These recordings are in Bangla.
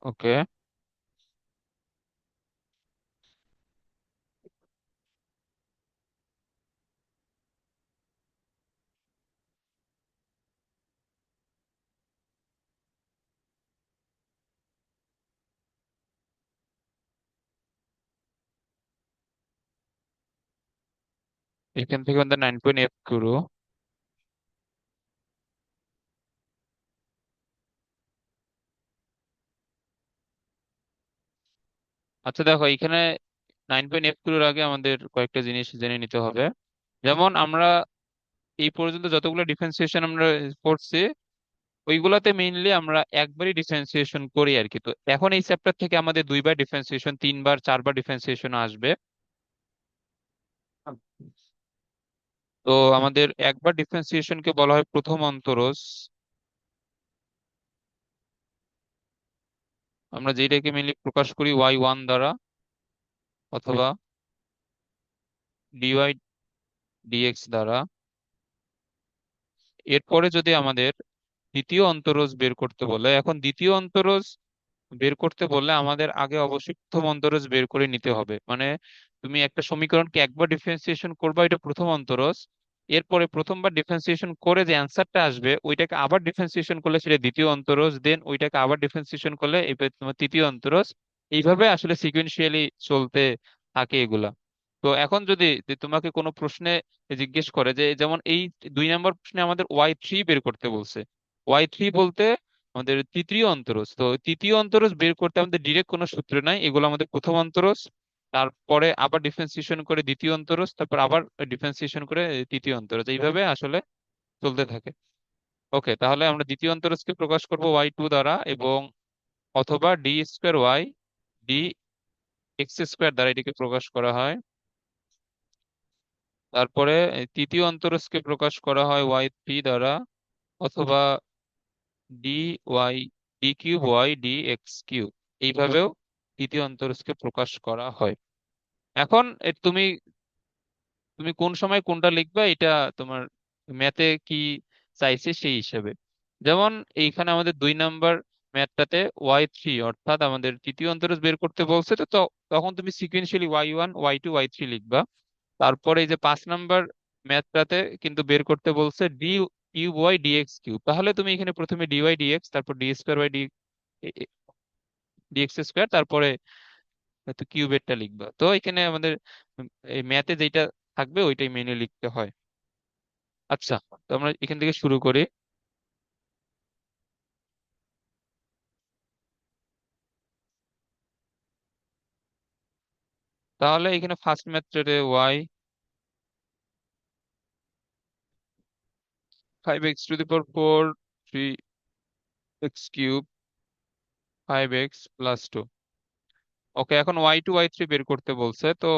ওকে, এখান থেকে আমাদের 9.f করো। আচ্ছা দেখো, এখানে 9.f এর আগে আমাদের কয়েকটা জিনিস জেনে নিতে হবে। যেমন আমরা এই পর্যন্ত যতগুলো ডিফারেন্সিয়েশন আমরা করছি, ওইগুলাতে মেইনলি আমরা একবারই ডিফারেন্সিয়েশন করি আর কি। তো এখন এই চ্যাপ্টার থেকে আমাদের দুইবার ডিফারেন্সিয়েশন, তিনবার চারবার ডিফারেন্সিয়েশন আসবে। তো আমাদের একবার ডিফারেন্সিয়েশনকে বলা হয় প্রথম অন্তরজ। আমরা যেটাকে মেইনলি প্রকাশ করি y1 দ্বারা, অথবা dy dx দ্বারা। এরপরে যদি আমাদের দ্বিতীয় অন্তরজ বের করতে বলে, এখন দ্বিতীয় অন্তরজ বের করতে বললে আমাদের আগে অবশ্যই প্রথম অন্তরজ বের করে নিতে হবে। মানে তুমি একটা সমীকরণকে একবার ডিফারেন্সিয়েশন করবা, এটা প্রথম অন্তরজ। এরপরে প্রথমবার ডিফারেন্সিয়েশন করে যে অ্যান্সারটা আসবে ওইটাকে আবার ডিফারেন্সিয়েশন করলে সেটা দ্বিতীয় অন্তরজ, দেন ওইটাকে আবার ডিফারেন্সিয়েশন করলে এটা তোমার তৃতীয় অন্তরজ। এইভাবে আসলে সিকুয়েন্সিয়ালি চলতে থাকে এগুলা। তো এখন যদি যে তোমাকে কোনো প্রশ্নে জিজ্ঞেস করে, যে যেমন এই 2 নম্বর প্রশ্নে আমাদের y3 বের করতে বলছে। y3 বলতে আমাদের তৃতীয় অন্তরজ। তো তৃতীয় অন্তরজ বের করতে আমাদের ডিরেক্ট কোনো সূত্র নাই, এগুলো আমাদের প্রথম অন্তরজ, তারপরে আবার ডিফারেন্সিয়েশন করে দ্বিতীয় অন্তরজ, তারপর আবার ডিফারেন্সিয়েশন করে তৃতীয় অন্তরজ, এইভাবে আসলে চলতে থাকে। ওকে, তাহলে আমরা দ্বিতীয় অন্তরজকে প্রকাশ করব y2 দ্বারা, এবং অথবা d square y d x square দ্বারা এটিকে প্রকাশ করা হয়। তারপরে তৃতীয় অন্তরজকে প্রকাশ করা হয় y3 দ্বারা, অথবা d y d cube y d x cube. এইভাবেও তৃতীয় অন্তরজকে প্রকাশ করা হয়। এখন তুমি তুমি কোন সময় কোনটা লিখবা, এটা তোমার ম্যাথে কি চাইছে সেই হিসেবে। যেমন এইখানে আমাদের 2 নাম্বার ম্যাথটাতে y3 অর্থাৎ আমাদের তৃতীয় অন্তরজ বের করতে বলছে, তো তখন তুমি সিকুয়েন্সিয়ালি y1 y2 y3 লিখবা। তারপরে এই যে 5 নাম্বার ম্যাথটাতে কিন্তু বের করতে বলছে d cube y d x cube. তাহলে তুমি এখানে প্রথমে ডি ওয়াই ডি এক্স, তারপর d square y d x square, তারপরে হয়তো কিউবেরটা লিখবা। তো এখানে আমাদের এই ম্যাথে যেটা থাকবে ওইটাই মেনে লিখতে হয়। আচ্ছা, তো আমরা এখান থেকে শুরু করি। তাহলে এখানে ফার্স্ট মেথডে ওয়াই 5x⁴ 3x³ 5x+2। ওকে, এখন y2 y3 বের করতে বলছে। তো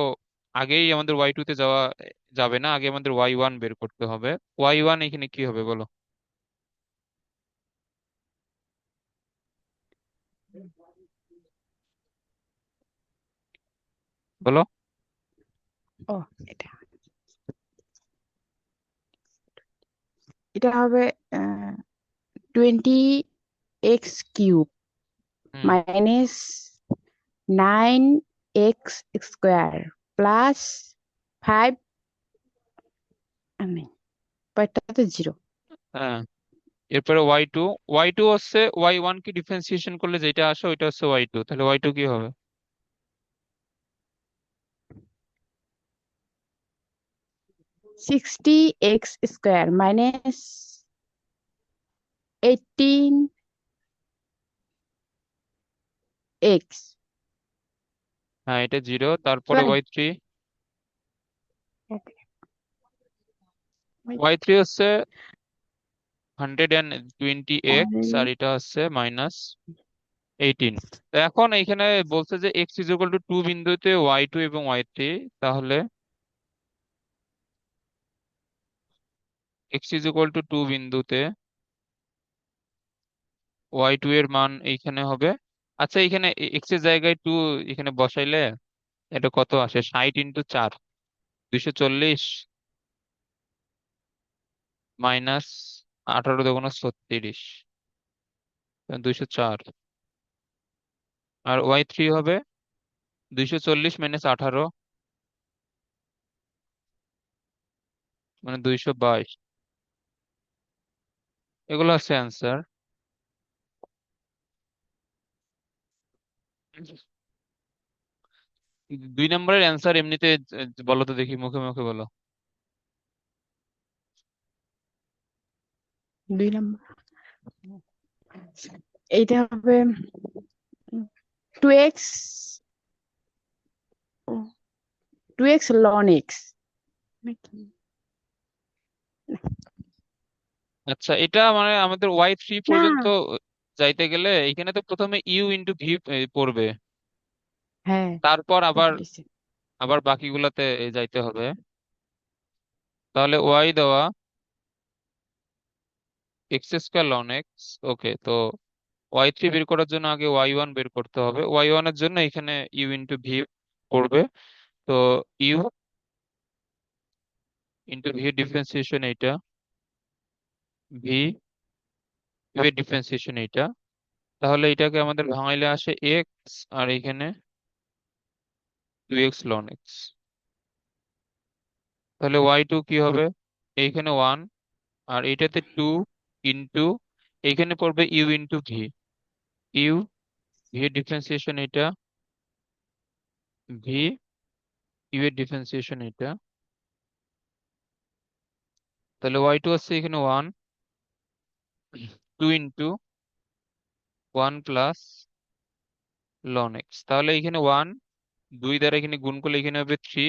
আগেই আমাদের y2 তে যাওয়া যাবে না, আগে আমাদের y1 বের করতে হবে। y1 এখানে কি হবে বলো? বলো। ও, এটা এটা হবে 20x³ হুম। মাইনাস 9x² প্লাস 5, নেই পরেরটাতে 0। হ্যাঁ, এরপরে y2। y2 হচ্ছে y1 কি ডিফারেন্সিয়েশন করলে যেটা আসে ওইটা হচ্ছে y2, তাহলে y2 কি হবে? 60x² minus 18x। হ্যাঁ, এটা 0, তারপরে সরি, y3। y3 হচ্ছে 120x, আর এটা হচ্ছে -18। তো এখন এইখানে বলছে যে x = 2 বিন্দুতে y2 এবং y3। তাহলে x = 2 বিন্দুতে y2 এর মান এইখানে হবে। আচ্ছা, এখানে x এর জায়গায় 2 এখানে বসাইলে এটা কত আসে? 60 × 4, 240, -18 × 36, 204। আর y3 হবে 240 - 18, মানে 222। এগুলো হচ্ছে অ্যান্সার। 2 নম্বরের অ্যান্সার এমনিতে বলো তো দেখি, মুখে মুখে বলো। 2 নম্বর, এইটা হবে 2x, 2x ln x নাকি? আচ্ছা, এটা মানে আমাদের y3 না, পর্যন্ত যাইতে গেলে এখানে তো প্রথমে u × v পড়বে, হ্যাঁ, তারপর আবার পড়তেছি। আবার বাকিগুলাতে যাইতে হবে। তাহলে y দেওয়া x² ln x। ওকে, তো y3 বের করার জন্য আগে y1 বের করতে হবে। y1 এর জন্য এখানে u × v পড়বে। তো u × v ডিফারেন্সিয়েশন এইটা, v এর ডিফারেন্সিয়েশন এইটা। তাহলে এটাকে আমাদের ভাঙাইলে আসে x, আর এখানে 2x ln x। তাহলে y2 কি হবে? এইখানে 1, আর এটাতে 2 ইন্টু, এইখানে পড়বে u × v। ইউ ভি এর ডিফারেন্সিয়েশন এটা, ভি ইউ এর ডিফারেন্সিয়েশন এটা। তাহলে y2 হচ্ছে এখানে 1, 2 ইন্টু 1 + ln x। তাহলে এখানে 1, 2 দ্বারা এখানে গুণ করলে এখানে হবে 3,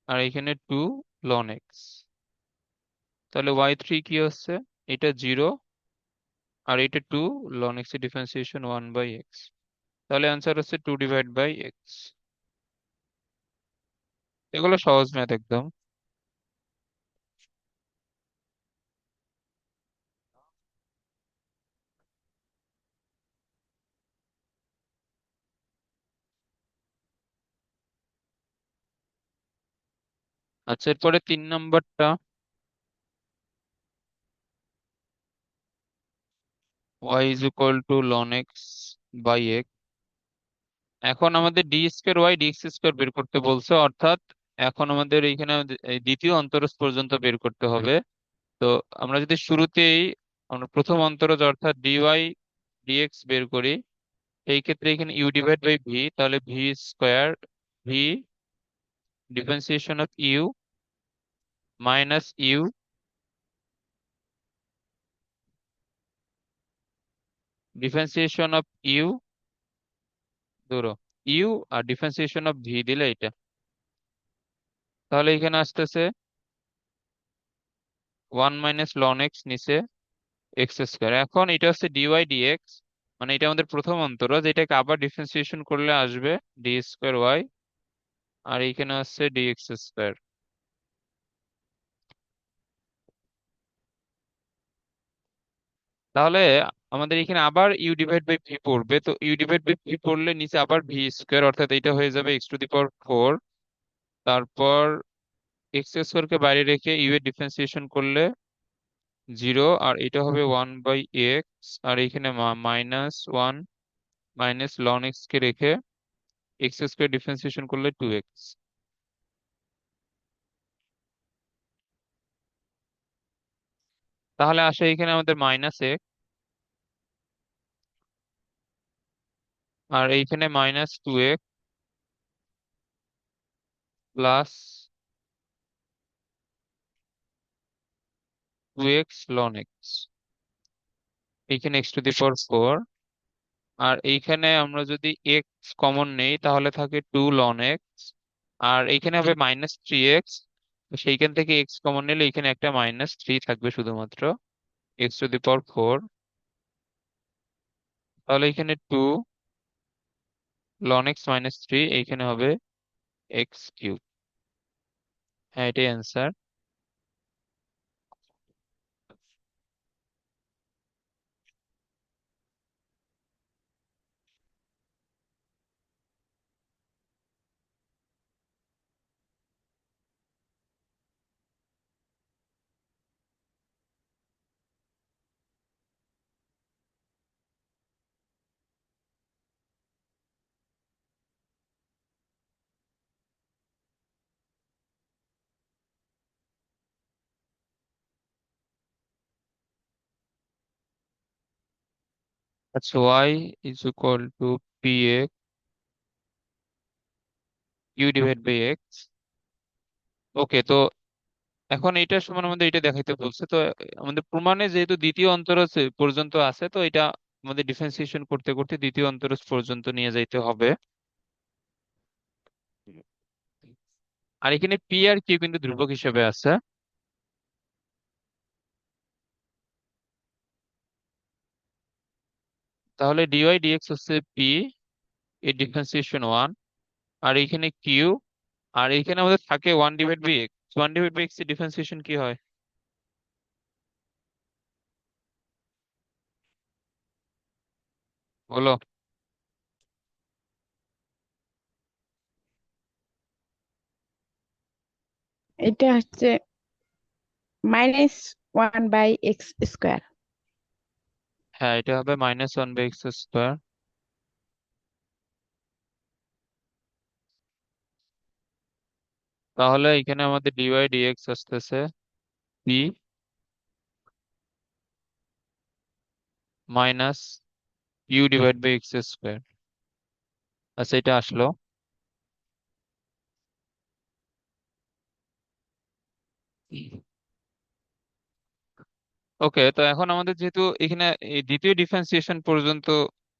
আর এখানে 2 ln x। তাহলে y3 কি হচ্ছে? এটা 0, আর এটা 2 ln x এর ডিফারেন্সিয়েশন 1/x। তাহলে অ্যান্সার হচ্ছে 2/x। এগুলো সহজ ম্যাথ একদম। আচ্ছা, এরপরে 3 নম্বরটা, y = ln x/x। এখন আমাদের d² y dx² বের করতে বলছে, অর্থাৎ এখন আমাদের এইখানে এই দ্বিতীয় অন্তরজ পর্যন্ত বের করতে হবে। তো আমরা যদি শুরুতেই আমরা প্রথম অন্তরজ অর্থাৎ dy dx বের করি, এই ক্ষেত্রে এখানে u/v, তাহলে v², v differentiation of u minus u differentiation of u, ধরো u আর ডিফারেন্সিয়েশন অফ v দিলে এটা। তাহলে এখানে আসতেছে 1 - ln x নিচে x²। এখন এটা হচ্ছে dy dx, মানে এটা আমাদের প্রথম অন্তরজ, এটাকে আবার ডিফারেন্সিয়েশন করলে আসবে d²y, আর এইখানে হচ্ছে dx²। তাহলে আমাদের এখানে আবার u/v পড়বে, তো u/v পড়লে নিচে আবার v², অর্থাৎ এটা হয়ে যাবে x⁴। তারপর x² কে বাইরে রেখে u এর ডিফারেন্সিয়েশন করলে 0, আর এটা হবে 1/x, আর এখানে -1 -ln x কে রেখে x² ডিফারেন্সিয়েশন করলে 2x। তাহলে আসে এখানে আমাদের -x, আর এইখানে -2x plus 2x ln x, এইখানে x⁴। আর এইখানে আমরা যদি x কমন নেই তাহলে থাকে 2 ln x, আর এইখানে হবে -3x। সেইখান থেকে x কমন নিলে এখানে একটা -3 থাকবে শুধুমাত্র, x⁴। তাহলে এখানে 2 ln x -3, এইখানে হবে x³। হ্যাঁ, এটাই অ্যান্সার। আচ্ছা, y is equal to p x q divide by x. Okay, তো এখন এইটার সমান আমাদের এটা দেখাইতে বলছে, তো আমাদের প্রমাণে যেহেতু দ্বিতীয় অন্তরজ পর্যন্ত আছে, তো এটা আমাদের ডিফারেন্সিয়েশন করতে করতে দ্বিতীয় অন্তরজ পর্যন্ত নিয়ে যাইতে হবে। আর এখানে পি আর কিউ কিন্তু ধ্রুবক হিসেবে আছে। তাহলে ডিওয়াই ডিএক্স হচ্ছে পি, এর ডিফারেন্সিয়েশন ওয়ান। আর এখানে কিউ, আর এখানে আমাদের থাকে one divide by x. One divide by x এর ডিফারেন্সিয়েশন কি হয় বলো? এটা হচ্ছে -1/x²। হ্যাঁ, এটা হবে -1/x²। তাহলে এখানে আমাদের ডিওয়াই ডিএক্স আসতেছে p minus u divide by x square. আচ্ছা, এটা আসলো। ওকে, তো এখন আমাদের যেহেতু এখানে এই দ্বিতীয় ডিফারেন্সিয়েশন পর্যন্ত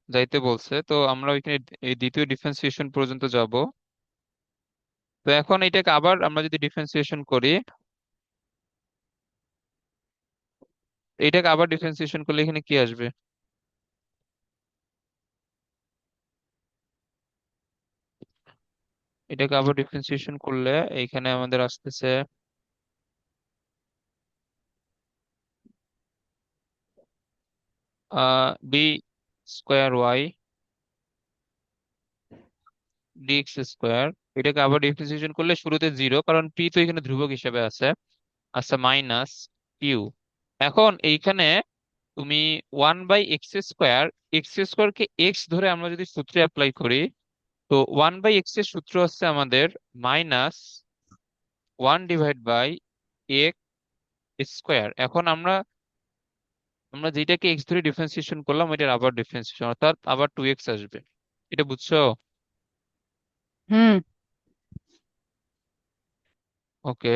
যাইতে বলছে, তো আমরা ওইখানে এই দ্বিতীয় ডিফারেন্সিয়েশন পর্যন্ত যাব। তো এখন এটাকে আবার আমরা যদি ডিফারেন্সিয়েশন করি, এটাকে আবার ডিফারেন্সিয়েশন করলে এখানে কি আসবে? এটাকে আবার ডিফারেন্সিয়েশন করলে এখানে আমাদের আসতেছে d square y d x square. এটাকে আবার ডিফারেন্সিয়েশন করলে শুরুতে জিরো, কারণ পি তো এখানে ধ্রুবক হিসেবে আছে। আচ্ছা, মাইনাস কিউ। এখন এইখানে তুমি 1/x², এক্স কে এক্স ধরে আমরা যদি সূত্রে অ্যাপ্লাই করি, তো 1/x এর সূত্র হচ্ছে আমাদের -1/x²। এখন আমরা আমরা যেটাকে এক্স ধরে ডিফারেন্সিয়েশন করলাম, এটার আবার ডিফারেন্সিয়েশন, অর্থাৎ আবার 2x আসবে। এটা বুঝছো? হুম। ওকে,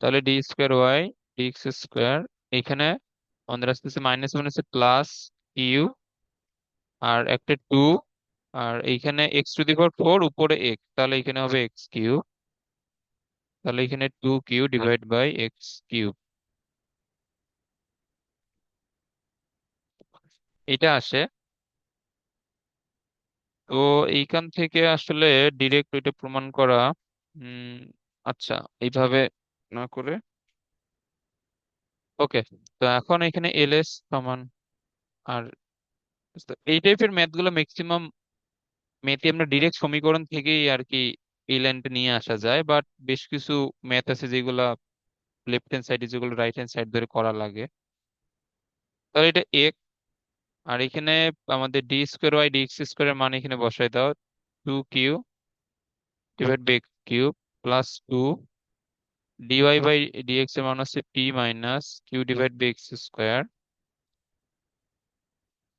তাহলে ডি² ওয়াই ডিএক্স স্কোয়ার, এখানে আমাদের আসতেছে -1 প্লাস ইউ, আর একটা 2, আর এইখানে x⁴ উপরে এক্স, তাহলে এখানে হবে x³। তাহলে এখানে 2q ডিভাইড বাই x³, এটা আসে। তো এইখান থেকে আসলে ডিরেক্ট ওইটা প্রমাণ করা, উম আচ্ছা, এইভাবে না করে, ওকে, তো এখন এখানে এলএস সমান, আর তো এই টাইপের ম্যাথ গুলো ম্যাক্সিমাম ম্যাথে আমরা ডিরেক্ট সমীকরণ থেকেই আর কি এই লাইনটা নিয়ে আসা যায়, বাট বেশ কিছু ম্যাথ আছে যেগুলা লেফট হ্যান্ড সাইডে, যেগুলো রাইট হ্যান্ড সাইড ধরে করা লাগে। তাহলে এটা এক, আর এখানে আমাদের ডি² ওয়াই ডিএক্স² এর মান এখানে বসাই দাও। 2q divide by cube plus 2 d y by d x এর মান হচ্ছে p minus q divide by এক্স²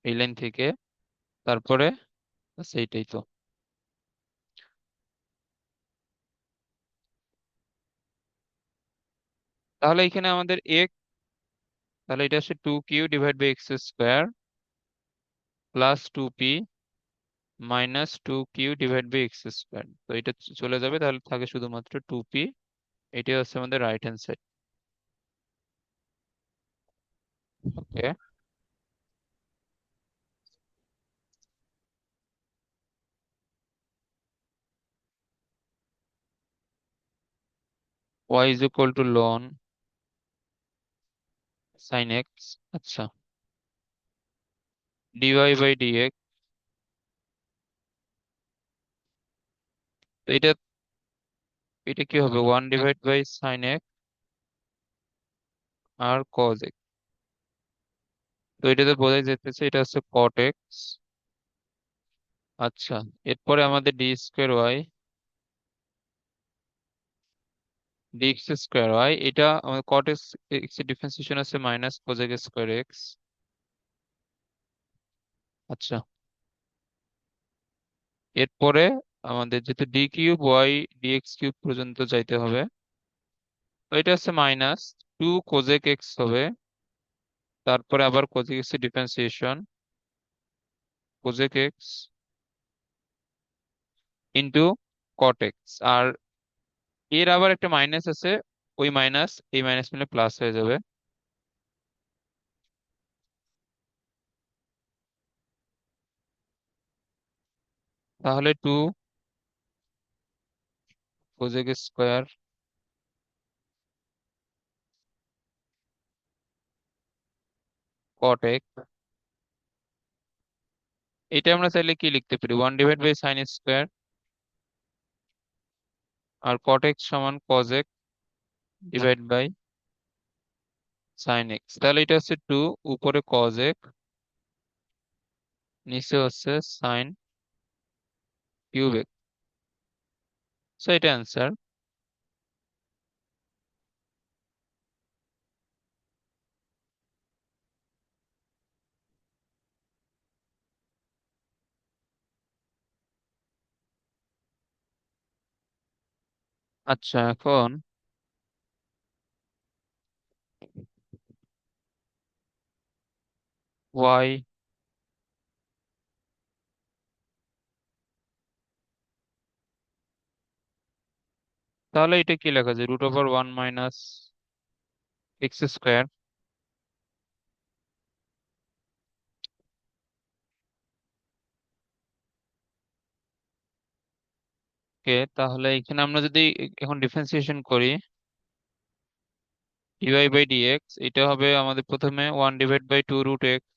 এই লাইন থেকে। তারপরে সেইটাই তো। তাহলে এখানে আমাদের এক, তাহলে এটা হচ্ছে 2q ডিভাইড বাই এক্স² plus 2p minus 2q divide by এক্স²। তো এটা চলে যাবে, তাহলে থাকে শুধুমাত্র 2p। এটা হচ্ছে আমাদের right hand side. Okay, y is equal two loan sine x. আচ্ছা, ডিওয়াই বাই ডিএক্স, তো এটা এটা কি হবে? 1/sin x আর cos x। তো এটাতে বোঝাই যেতেছে এটা হচ্ছে cot x। আচ্ছা, এরপরে আমাদের d²y dx²y, এটা আমাদের cot x, এর ডিফারেন্সিয়েশন আছে -cos x² x। আচ্ছা, এরপরে আমাদের যেহেতু d cube y d x cube পর্যন্ত যাইতে হবে, তো এটা হচ্ছে মাইনাস টু কোজেক এক্স হবে, তারপরে আবার কোজেক এক্স এর differentiation cosec x into cot x, আর এর আবার একটা মাইনাস আছে, ওই মাইনাস এই মাইনাস মিলে প্লাস হয়ে যাবে। তাহলে two cosec square cot x, এটা আমরা চাইলে কি লিখতে পারি, one divide by sine square, আর কট এক্স সমান cos x divide by sine x. তাহলে এটা হচ্ছে টু, উপরে কজ এক্স, নিচে হচ্ছে সাইন কিউব এক্স। সো এটা অ্যান্সার। আচ্ছা, এখন ওয়াই, তাহলে এটা কি লেখা যায়, root over one minus x square কে, তাহলে এখানে আমরা যদি এখন ডিফারেন্সিয়েশন করি, ডিওয়াই বাই ডিএক্স, এটা হবে আমাদের প্রথমে one divide by two root x,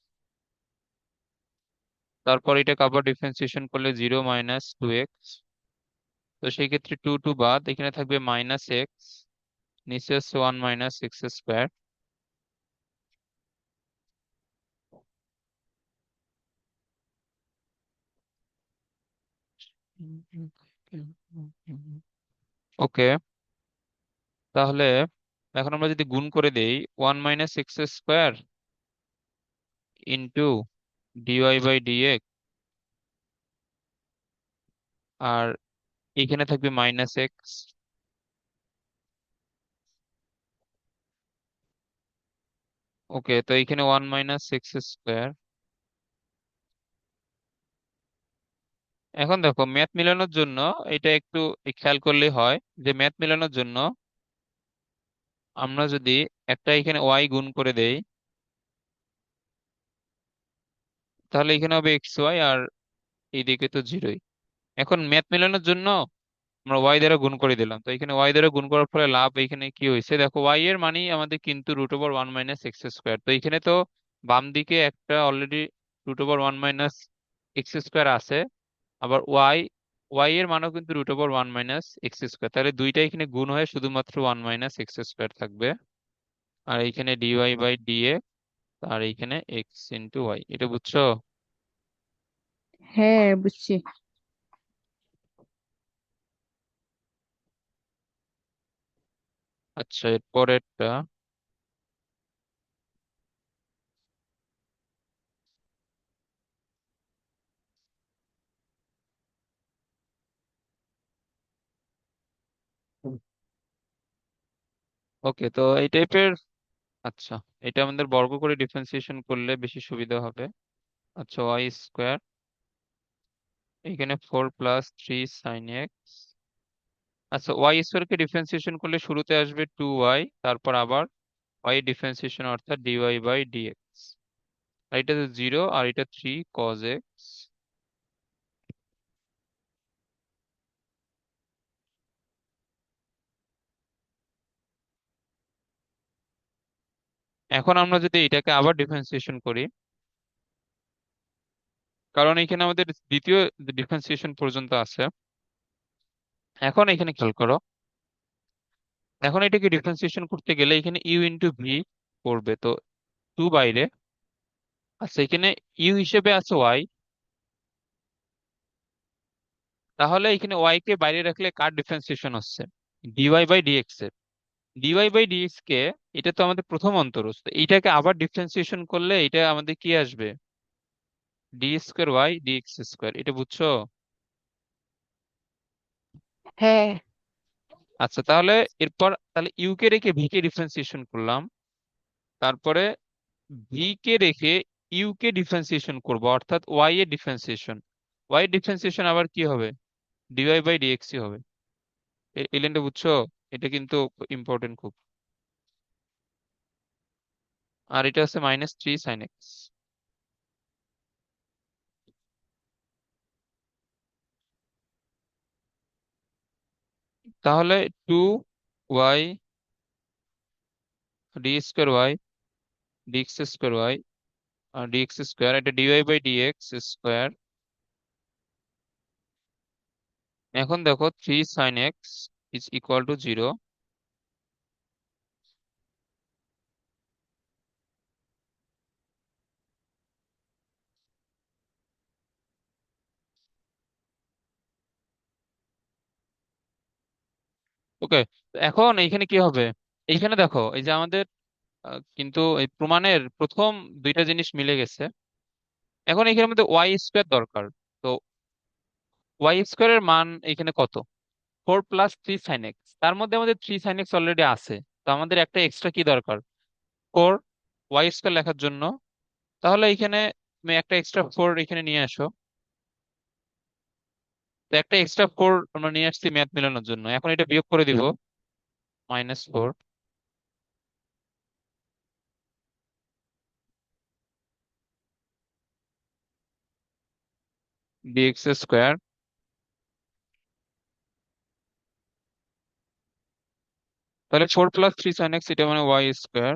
তারপর এটাকে আবার ডিফারেন্সিয়েশন করলে জিরো মাইনাস টু এক্স, তো সেই ক্ষেত্রে টু টু বাদ, এখানে থাকবে মাইনাস এক্স, নিচে হচ্ছে one minus x square. Okay, তাহলে এখন আমরা যদি গুণ করে দেই, one minus x square into d y by d x, আর এখানে থাকবে মাইনাস এক্স। ওকে, তো এখানে ওয়ান মাইনাস এক্স স্কোয়ার। এখন দেখো ম্যাথ মিলানোর জন্য এটা একটু খেয়াল করলেই হয়, যে ম্যাথ মিলানোর জন্য আমরা যদি একটা এখানে ওয়াই গুণ করে দেই, তাহলে এখানে হবে এক্স ওয়াই, আর এইদিকে তো জিরোই। এখন ম্যাথ মেলানোর জন্য আমরা ওয়াই দ্বারা গুণ করে দিলাম, তো এখানে ওয়াই দ্বারা গুণ করার ফলে লাভ এখানে কি হয়েছে, দেখো ওয়াই এর মানেই আমাদের কিন্তু root over one minus x square, তো এখানে তো বাম দিকে একটা already root over one minus x square আছে, আবার ওয়াই ওয়াই এর মানও কিন্তু root over one minus x square, তাহলে দুইটা এখানে গুণ হয়ে শুধুমাত্র ওয়ান মাইনাস এক্স স্কোয়ার থাকবে, আর এইখানে ডিওয়াই বাই ডিএক্স, আর এইখানে এক্স ইন্টু ওয়াই। এটা বুঝছো? হ্যাঁ, বুঝছি। আচ্ছা, এর পরেরটা। ওকে, তো এই টাইপের। আচ্ছা, এটা আমাদের বর্গ করে ডিফারেন্সিয়েশন করলে বেশি সুবিধা হবে। আচ্ছা, ওয়াই স্কোয়ার, এখানে four plus three sine x. আচ্ছা, ওয়াই স্কোয়ার কে ডিফারেন্সিয়েশন করলে শুরুতে আসবে টু ওয়াই, তারপর আবার ওয়াই ডিফারেন্সিয়েশন অর্থাৎ ডিওয়াই বাই ডিএক্স, আর এটা জিরো, আর এটা থ্রি কজ এক্স। এখন আমরা যদি এটাকে আবার ডিফারেন্সিয়েশন করি, কারণ এখানে আমাদের দ্বিতীয় ডিফারেন্সিয়েশন পর্যন্ত আছে, এখন এখানে খেয়াল করো, এখন এটাকে ডিফারেন্সিয়েশন করতে গেলে এখানে ইউ ইন্টু ভি করবে, তো টু বাইরে। আচ্ছা, এখানে ইউ হিসেবে আছে ওয়াই, তাহলে এখানে ওয়াই কে বাইরে রাখলে কার ডিফারেন্সিয়েশন হচ্ছে, ডিওয়াই বাই ডিএক্স এর। ডিওয়াই বাই ডিএক্স কে, এটা তো আমাদের প্রথম অন্তরজ, তো এইটাকে আবার ডিফারেন্সিয়েশন করলে এটা আমাদের কি আসবে, d square y d x square, এটা বুঝছো? হ্যাঁ। আচ্ছা, তাহলে এরপর তাহলে ইউ কে রেখে ভি কে ডিফারেন্সিয়েশন করলাম, তারপরে ভি কে রেখে ইউ কে ডিফারেন্সিয়েশন করব, অর্থাৎ ওয়াই এর ডিফারেন্সিয়েশন। ওয়াই এর ডিফারেন্সিয়েশন আবার কি হবে? ডিওয়াই বাই ডিএক্সই হবে। এই লাইনটা বুঝছো? এটা কিন্তু ইম্পর্টেন্ট খুব। আর এটা হচ্ছে -3 sin x। তাহলে 2 y d square y d x square y আর ডিএক্স স্কোয়ার, এটা ডিওয়াই বাই ডিএক্স স্কোয়ার। এখন দেখো 3 sin x is equal to 0। Okay, এখন এইখানে কি হবে? এইখানে দেখো এই যে আমাদের কিন্তু এই প্রমাণের প্রথম দুইটা জিনিস মিলে গেছে। এখন এখানের মধ্যে ওয়াই স্কোয়ার দরকার। তো ওয়াই স্কোয়ার এর মান এখানে কত? 4 + 3 sin x। তার মধ্যে আমাদের 3 sin x অলরেডি আছে। তো আমাদের একটা এক্সট্রা কি দরকার? 4 ওয়াই স্কোয়ার লেখার জন্য। তাহলে এখানে তুমি একটা এক্সট্রা 4 এখানে নিয়ে আসো। তো একটা এক্সট্রা 4 আমরা নিয়ে আসছি ম্যাথ মেলানোর জন্য। এখন এটা বিয়োগ করে দিব। -4 ডিএক্স স্কোয়ার। তাহলে 4 + 3 sin x, এটা মানে ওয়াই স্কোয়ার।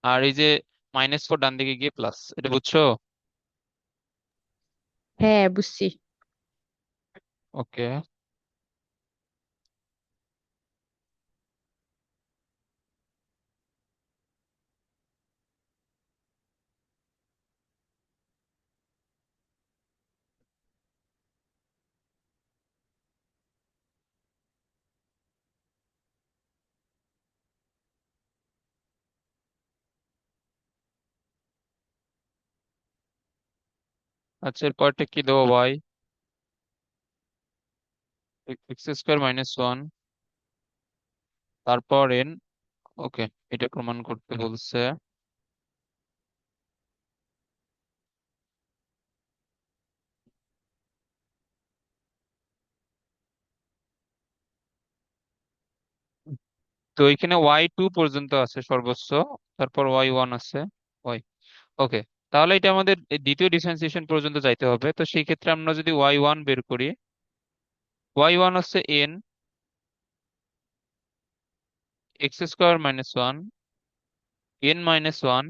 আর এই যে -4 ডান দিকে গিয়ে প্লাস, এটা বুঝছো? হ্যাঁ, বুঝছি। ওকে। আচ্ছা, এরপরটা কি দেবো? ওয়াই x² - 1, তারপর n। ওকে, এটা প্রমাণ করতে বলছে। তো এখানে y2 পর্যন্ত আছে সর্বোচ্চ, তারপর y1 আছে। ওয়াই, ওকে। তাহলে এটা আমাদের এই দ্বিতীয় ডিফারেন্সিয়েশন পর্যন্ত যাইতে হবে। তো সেই ক্ষেত্রে আমরা যদি y1 বের করি, y1 হচ্ছে n x² - 1 n - 1।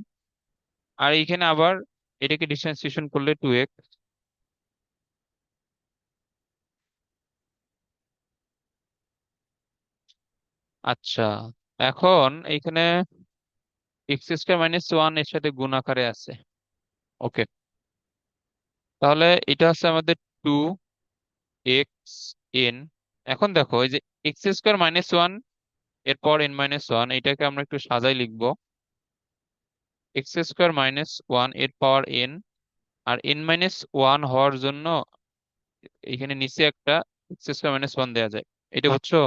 আর এইখানে আবার এটাকে ডিফারেন্সিয়েশন করলে 2x। আচ্ছা, এখন এইখানে x² - 1 এর সাথে গুণ আকারে আছে। ওকে, তাহলে এটা হচ্ছে আমাদের 2x n। এখন দেখো এই যে x² - 1 এরপর n - 1, এটাকে আমরা একটু সাজাই লিখবো। x² - 1 এর পাওয়ার n, আর n - 1 হওয়ার জন্য এখানে নিচে একটা x² - 1 দেওয়া যায়। এটা বুঝছো?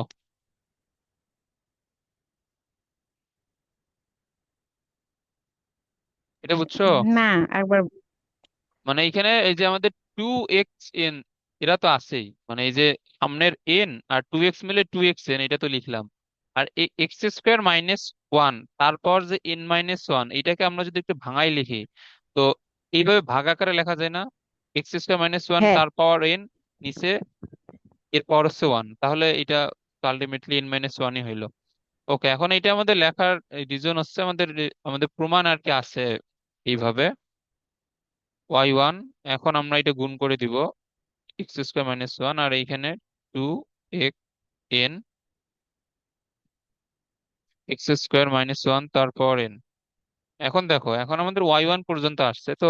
এটা বুঝছো? না, একবার। মানে এখানে এই যে আমাদের 2x n, এরা তো আছেই, মানে এই যে সামনের n আর 2x মিলে 2xn, এটা তো লিখলাম। আর x² - 1, তারপর যে n - 1, এটাকে আমরা যদি একটু ভাঙাই লিখি, তো এইভাবে ভাগ আকারে লেখা যায় না? x² - 1 হ্যাঁ। তার পাওয়ার n, নিচে এর পাওয়ার হচ্ছে 1, তাহলে এটা আলটিমেটলি n - 1ই হইলো। ওকে, এখন এটা আমাদের লেখার রিজন হচ্ছে আমাদের আমাদের প্রমাণ আর কি আছে এইভাবে। y1, এখন আমরা এটা গুণ করে দিব x² - 1, আর এইখানে 2x n x² - 1 তারপর n। এখন দেখো, এখন আমাদের y1 পর্যন্ত আসছে, তো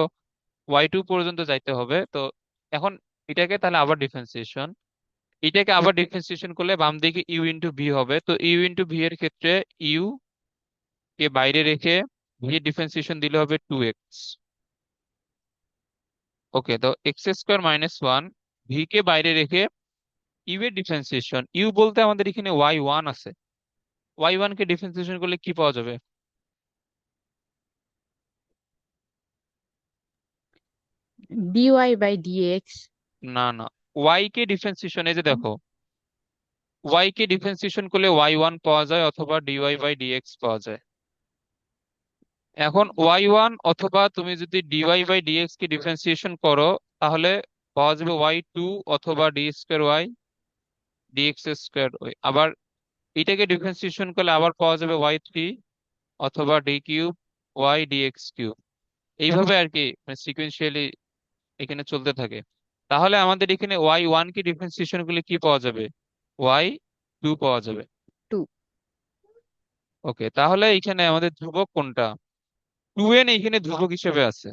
y2 পর্যন্ত যাইতে হবে। তো এখন এটাকে তাহলে আবার ডিফারেন্সিয়েশন, এটাকে আবার ডিফারেন্সিয়েশন করলে বাম দিকে ইউ ইন্টু ভি হবে। তো ইউ ইন্টু ভি এর ক্ষেত্রে ইউ কে বাইরে রেখে ভি এর ডিফারেন্সিয়েশন দিলে হবে 2x। ওকে, তো x square minus one, v কে বাইরে রেখে ইউ এর ডিফারেন্সিয়েশন, ইউ বলতে আমাদের এখানে ওয়াই ওয়ান আছে, ওয়াই ওয়ান কে ডিফারেন্সিয়েশন করলে কি পাওয়া যাবে? dy বাই dx। না না, ওয়াই কে ডিফারেন্সিয়েশন, এই যে দেখো, ওয়াই কে ডিফারেন্সিয়েশন করলে ওয়াই ওয়ান পাওয়া যায় অথবা ডিওয়াই বাই ডিএক্স পাওয়া যায়। এখন ওয়াই ওয়ান অথবা তুমি যদি ডিওয়াই বাই ডিএক্স কে ডিফারেন্সিয়েশন করো, তাহলে পাওয়া যাবে ওয়াই টু অথবা d square y d x square y. আবার এটাকে ডিফারেন্সিয়েশন করলে আবার পাওয়া যাবে ওয়াই থ্রি অথবা d cube y d x cube. এইভাবে আর কি, মানে সিকুয়েন্সিয়ালি এখানে চলতে থাকে। তাহলে আমাদের এখানে ওয়াই ওয়ান কে ডিফারেন্সিয়েশন করলে কি পাওয়া যাবে? ওয়াই টু পাওয়া যাবে। 2। ওকে, তাহলে এখানে আমাদের ধ্রুবক কোনটা? টু এন এখানে ধ্রুবক হিসেবে আছে।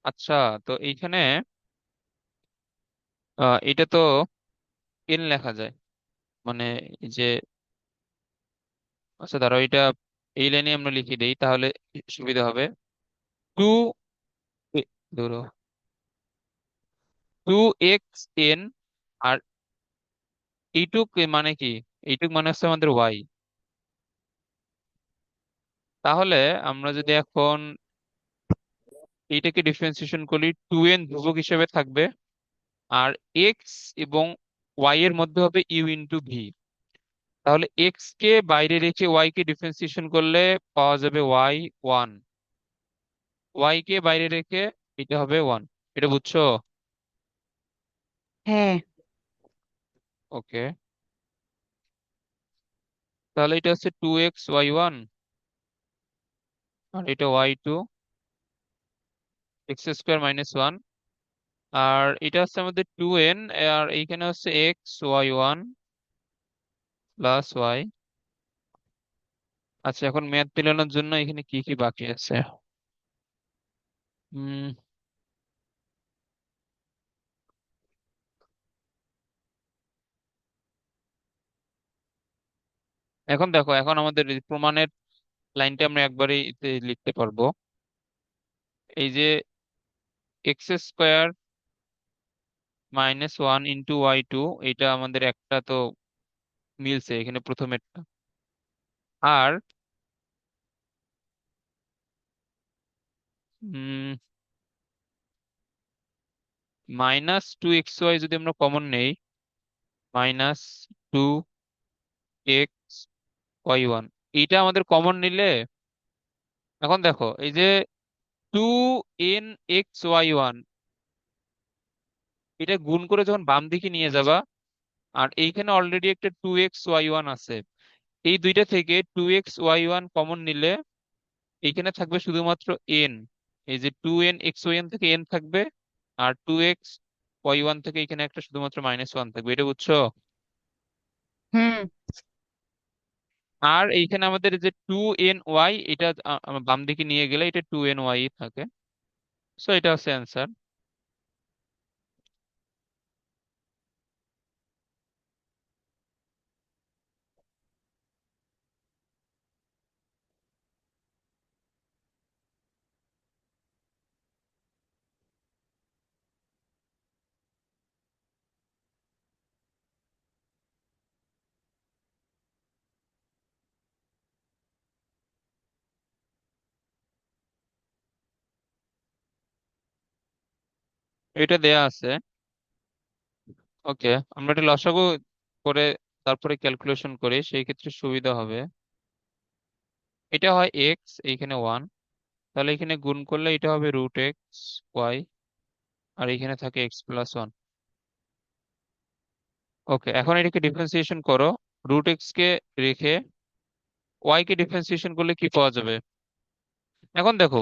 আচ্ছা, তো এইখানে এটা তো এন লেখা যায়, মানে এই যে, আচ্ছা দাঁড়াও, এটা এই লাইনে আমরা লিখে দেই তাহলে সুবিধা হবে। টু, ধরো টু এক্স এন, আর এইটুক মানে কি? এইটুক মানে হচ্ছে আমাদের ওয়াই। তাহলে আমরা যদি এখন এইটাকে ডিফারেন্সিয়েশন করি, টু এন ধ্রুবক হিসেবে থাকবে, আর এক্স এবং ওয়াই এর মধ্যে হবে ইউ ইন্টু ভি। তাহলে এক্স কে বাইরে রেখে ওয়াই কে ডিফারেন্সিয়েশন করলে পাওয়া যাবে ওয়াই ওয়ান, ওয়াই কে বাইরে রেখে এটা হবে ওয়ান। এটা বুঝছো? হ্যাঁ। ওকে, তাহলে এটা হচ্ছে টু এক্স ওয়াই ওয়ান, আর এটা y two x square minus one, আর এটা হচ্ছে আমাদের টু এন, আর এইখানে হচ্ছে x y one plus y. আচ্ছা, এখন ম্যাথ মেলানোর জন্য এখানে কি কি বাকি আছে? উম এখন দেখো, এখন আমাদের এই প্রমাণের লাইনটা আমরা একবারেই এতে লিখতে পারবো। এই যে x square minus one into y two, এটা আমাদের একটা তো মিলছে এখানে প্রথমেরটা। আর মাইনাস টু এক্স ওয়াই যদি আমরা কমন নেই, minus two x y one, এইটা আমাদের কমন নিলে, এখন দেখো এই যে two n x y one, এটা গুণ করে যখন বাম দিকে নিয়ে যাবা, আর এইখানে অলরেডি একটা টু এক্স ওয়াই ওয়ান আছে, এই দুইটা থেকে two x y one common নিলে এইখানে থাকবে শুধুমাত্র এন। এই যে two n x y n থেকে এন থাকবে, আর টু এক্স ওয়াই ওয়ান থেকে এখানে একটা শুধুমাত্র মাইনাস ওয়ান থাকবে। এটা বুঝছো? হুম। আর এইখানে আমাদের যে টু এন ওয়াই, এটা বাম দিকে নিয়ে গেলে এটা টু এন ওয়াই থাকে। সো এটা হচ্ছে অ্যান্সার। এটা দেয়া আছে। ওকে, আমরা এটা লসাগু করে তারপরে ক্যালকুলেশন করি, সেই ক্ষেত্রে সুবিধা হবে। এটা হয় এক্স, এইখানে ওয়ান, তাহলে এখানে গুণ করলে এটা হবে রুট এক্স ওয়াই, আর এখানে থাকে এক্স প্লাস ওয়ান। ওকে, এখন এটাকে ডিফারেন্সিয়েশন করো, রুট এক্স কে রেখে ওয়াই কে ডিফারেন্সিয়েশন করলে কি পাওয়া যাবে? এখন দেখো,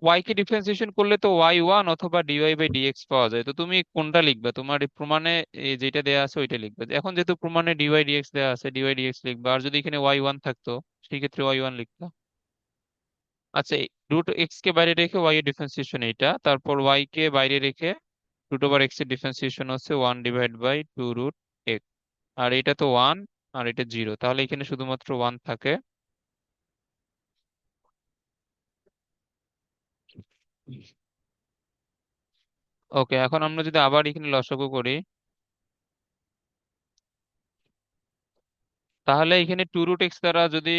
ওয়াই কে ডিফারেন্সিয়েশন করলে তো ওয়াই ওয়ান অথবা ডিওয়াই বাই ডিএক্স পাওয়া যায়, তো তুমি কোনটা লিখবে? তোমার এই প্রমাণে যেটা দেয়া আছে ওইটা লিখবে। এখন যেহেতু প্রমাণে ডিওয়াই ডিএক্স দেওয়া আছে, ডিওয়াই ডিএক্স লিখবে, আর যদি এখানে ওয়াই ওয়ান থাকতো সেই ক্ষেত্রে ওয়াই ওয়ান লিখতো। আচ্ছা, রুট এক্স কে বাইরে রেখে ওয়াই এর ডিফারেন্সিয়েশন এইটা, তারপর ওয়াই কে বাইরে রেখে রুট ওভার এক্স এর ডিফারেন্সিয়েশন হচ্ছে one divide by two root x, আর এটা তো ওয়ান, আর এটা জিরো, তাহলে এখানে শুধুমাত্র ওয়ান থাকে। ওকে, এখন আমরা যদি আবার এখানে লসাগু করি, তাহলে এখানে টু রুট এক্স দ্বারা যদি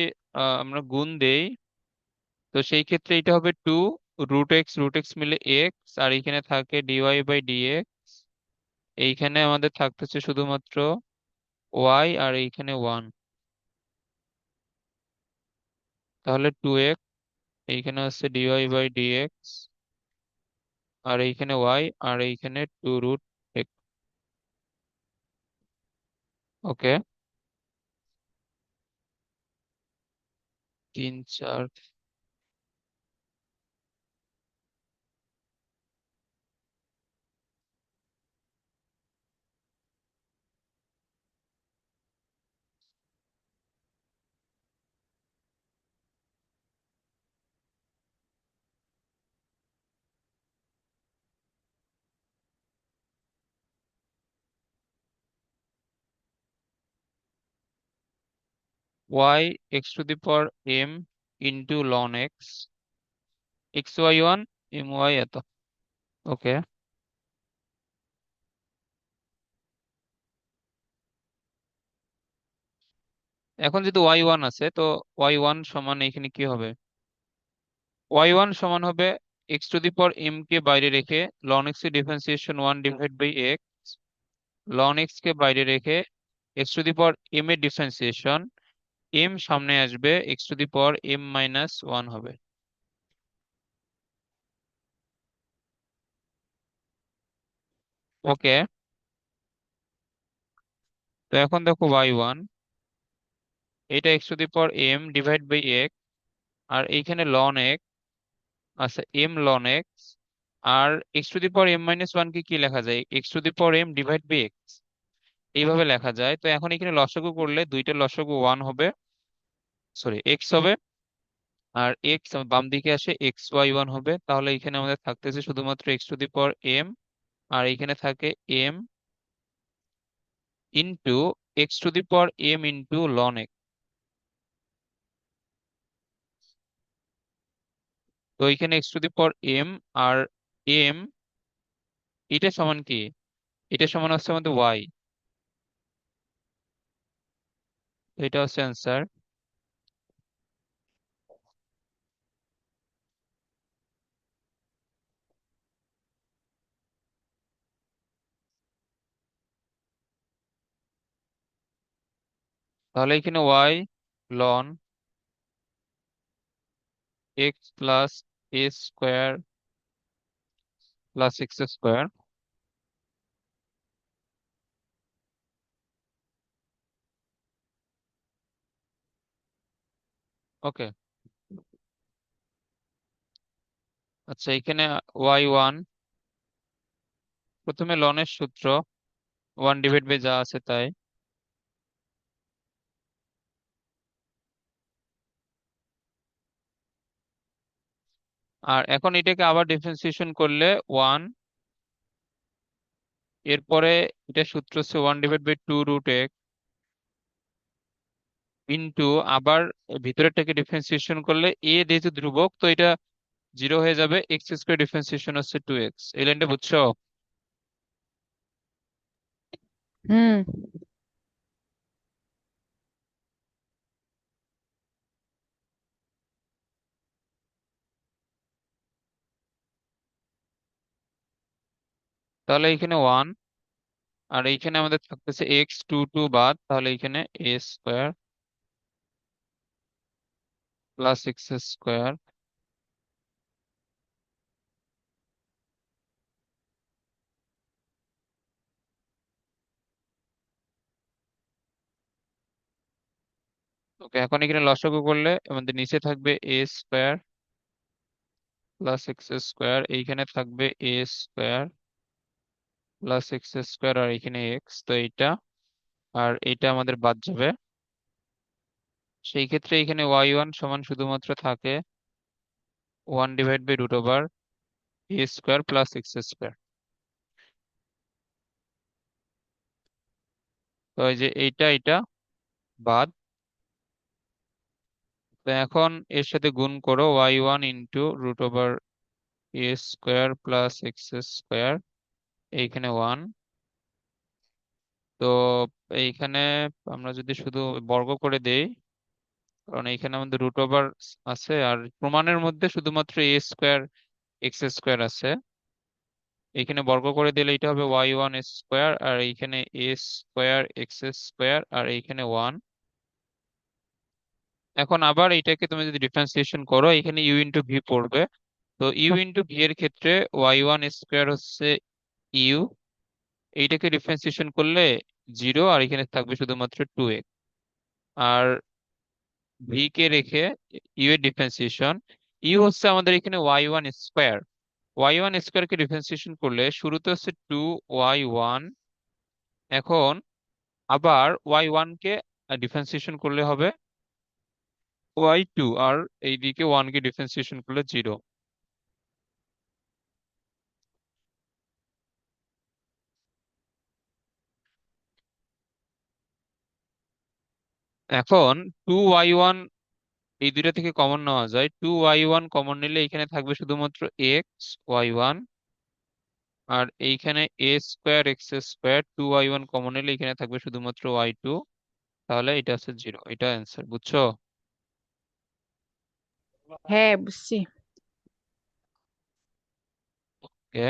আমরা গুণ দেই, তো সেই ক্ষেত্রে এটা হবে টু রুট এক্স মিলে এক্স, আর এখানে থাকে ডিওয়াই বাই ডিএক্স। এইখানে আমাদের থাকতেছে শুধুমাত্র ওয়াই, আর এইখানে ওয়ান। তাহলে টু এক্স, এইখানে হচ্ছে ডিওয়াই বাই ডিএক্স, আর এইখানে ওয়াই, আর এইখানে টু রুট এক্স। ওকে, তিন চার। Y x to the power m into ln x, x y one, m y এত। ওকে, এখন যদি ওয়াই ওয়ান আছে, তো ওয়াই ওয়ান সমান এখানে কি হবে? ওয়াই ওয়ান সমান হবে x to the power m কে বাইরে রেখে লন এক্স এর differentiation one divide by x, ln x কে বাইরে রেখে x to the power m এর ডিফারেন্সিয়েশন, এম সামনে আসবে, x to the power m minus one হবে। ওকে, তো এখন দেখো ওয়াই ওয়ান, এটা x to the power m divide by x, আর এইখানে লন এক্স, আচ্ছা এম লন এক্স, আর x to the power m minus one কে কি লেখা যায়? X to the power m divide by x, এইভাবে লেখা যায়। তো এখন এখানে লসাগু করলে দুইটা লসাগু ওয়ান হবে, সরি এক্স হবে, আর এক্স বাম দিকে আসে এক্স ওয়াই ওয়ান হবে। তাহলে এখানে আমাদের থাকতেছে শুধুমাত্র x to the power m, আর এখানে থাকে m into x to the power m into ln x. তো এখানে x to the power m আর এম, এটা সমান কি? এটা সমান হচ্ছে আমাদের ওয়াই। তো এটা হচ্ছে অ্যান্সার। তাহলে এখানে ওয়াই লন এক্স প্লাস এ স্কোয়ার প্লাস এক্স স্কোয়ার। ওকে, আচ্ছা এখানে ওয়াই ওয়ান, প্রথমে লনের সূত্র ওয়ান ডিভাইড বাই যা আছে তাই, আর এখন এটাকে আবার ডিফারেন্সিয়েশন করলে ওয়ান, এরপরে এটা সূত্র হচ্ছে one divide by two root x into আবার ভিতরেরটাকে ডিফারেন্সিয়েশন করলে এ যেহেতু ধ্রুবক, তো এটা জিরো হয়ে যাবে, এক্স স্কোয়ার ডিফারেন্সিয়েশন হচ্ছে টু এক্স। এই লাইনটা বুঝছো? হুম। তাহলে এখানে ওয়ান, আর এইখানে আমাদের থাকতেছে এক্স টু টু বাদ, তাহলে এখানে এ স্কোয়ার প্লাস এক্স স্কোয়ার। ওকে, এখন এখানে লসাগু করলে আমাদের নিচে থাকবে এ স্কোয়ার প্লাস এক্স স্কোয়ার, এইখানে থাকবে এ স্কোয়ার প্লাস এক্স স্কোয়ার, আর এখানে এক্স, তো এইটা আর এইটা আমাদের বাদ যাবে। সেই ক্ষেত্রে এখানে ওয়াই ওয়ান সমান শুধুমাত্র থাকে one divide by root over a square plus x square. তো এই যে এইটা এটা বাদ। তো এখন এর সাথে গুণ করো y one into root over a square plus x square, এইখানে 1। তো এইখানে আমরা যদি শুধু বর্গ করে দেই, কারণ এইখানে আমাদের রুট ওভার আছে, আর প্রমাণের মধ্যে শুধুমাত্র এ স্কোয়ার এক্স স্কোয়ার আছে। এখানে বর্গ করে দিলে এটা হবে y1 স্কোয়ার, আর এইখানে এ স্কোয়ার এক্স স্কোয়ার, আর এইখানে 1। এখন আবার এটাকে তুমি যদি ডিফারেন্সিয়েশন করো, এখানে ইউ ইন্টু ভি পড়বে। তো ইউ ইন্টু ভি এর ক্ষেত্রে y1 স্কোয়ার হচ্ছে ইউ, এইটাকে ডিফারেন্সিয়েশন করলে 0, আর এখানে থাকবে শুধুমাত্র 2x। আর ভি কে রেখে ইউ এর ডিফারেন্সিয়েশন, ইউ হচ্ছে আমাদের এখানে y1 স্কোয়ার। y1 স্কোয়ার কে ডিফারেন্সিয়েশন করলে শুরুতে হচ্ছে 2y1, এখন আবার y1 কে ডিফারেন্সিয়েশন করলে হবে y2, আর এইদিকে 1 কে ডিফারেন্সিয়েশন করলে 0। এখন 2y1 এই দুইটা থেকে কমন নেওয়া যায়, 2y1 কমন নিলে এখানে থাকবে শুধুমাত্র এক্স y1, আর এইখানে a square x square, 2y1 common নিলে এখানে থাকবে শুধুমাত্র y2। তাহলে এটা হচ্ছে 0, এটা অ্যান্সার, বুঝছো? হ্যাঁ, বুঝছি। ওকে।